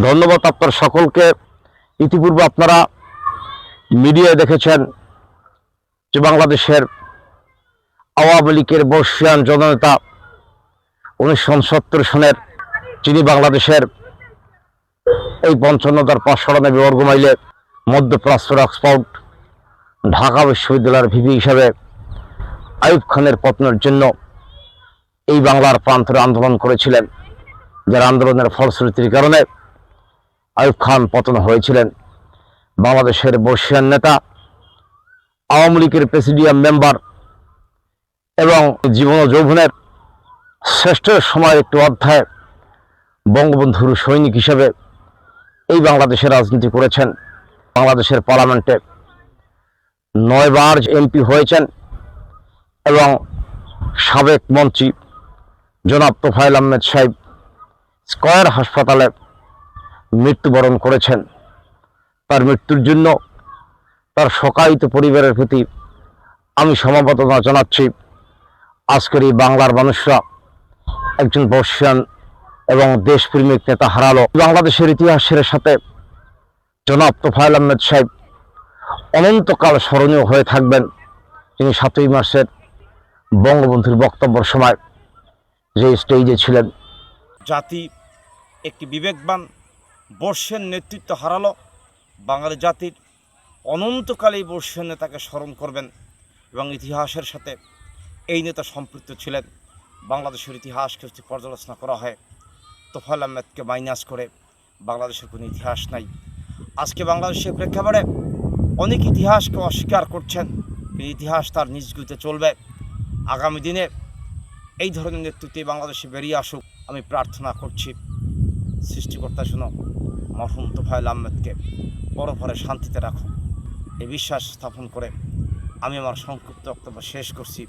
ধন্যবাদ আপনার সকলকে। ইতিপূর্বে আপনারা মিডিয়ায় দেখেছেন যে বাংলাদেশের আওয়ামী লীগের বর্ষিয়ান জননেতা 1970 সনের যিনি বাংলাদেশের এই 55,500 বর্গ মাইলে মধ্যপ্রাচ্যের অক্সফোর্ড ঢাকা বিশ্ববিদ্যালয়ের ভিপি হিসাবে আইয়ুব খানের পতনের জন্য এই বাংলার প্রান্তরে আন্দোলন করেছিলেন, যার আন্দোলনের ফলশ্রুতির কারণে আইয়ুব খান পতন হয়েছিলেন। বাংলাদেশের বর্ষিয়ান নেতা, আওয়ামী লীগের প্রেসিডিয়াম মেম্বার এবং জীবন ও যৌবনের শ্রেষ্ঠ সময়ের একটি অধ্যায় বঙ্গবন্ধুর সৈনিক হিসেবে এই বাংলাদেশের রাজনীতি করেছেন। বাংলাদেশের পার্লামেন্টে 9 বার এমপি হয়েছেন এবং সাবেক মন্ত্রী জনাব তোফায়েল আহমেদ সাহেব স্কয়ার হাসপাতালে মৃত্যুবরণ করেছেন। তার মৃত্যুর জন্য তার শোকায়িত পরিবারের প্রতি আমি সমবেদনা জানাচ্ছি। আজকের এই বাংলার মানুষরা একজন বর্ষিয়ান এবং দেশপ্রেমিক নেতা হারালো। বাংলাদেশের ইতিহাসের সাথে জনাব তোফায়েল আহমেদ সাহেব অনন্তকাল স্মরণীয় হয়ে থাকবেন। তিনি 7ই মার্চের বঙ্গবন্ধুর বক্তব্যের সময় যে স্টেজে ছিলেন। জাতি একটি বিবেকবান বর্ষিয়ান নেতৃত্ব হারালো। বাঙালি জাতির অনন্তকালে এই বর্ষিয়ান নেতাকে স্মরণ করবেন এবং ইতিহাসের সাথে এই নেতা সম্পৃক্ত ছিলেন। বাংলাদেশের ইতিহাসকে যদি পর্যালোচনা করা হয়, তোফায়েল আহমেদকে মাইনাস করে বাংলাদেশের কোনো ইতিহাস নাই। আজকে বাংলাদেশের প্রেক্ষাপটে অনেক ইতিহাসকে অস্বীকার করছেন, কিন্তু ইতিহাস তার নিজ গতিতে চলবে। আগামী দিনে এই ধরনের নেতৃত্বে বাংলাদেশে বেরিয়ে আসুক আমি প্রার্থনা করছি। সৃষ্টিকর্তা শুনো মরহুম তোফায়েল আহমেদকে পরপরে শান্তিতে রাখো, এই বিশ্বাস স্থাপন করে আমি আমার সংক্ষিপ্ত বক্তব্য শেষ করছি।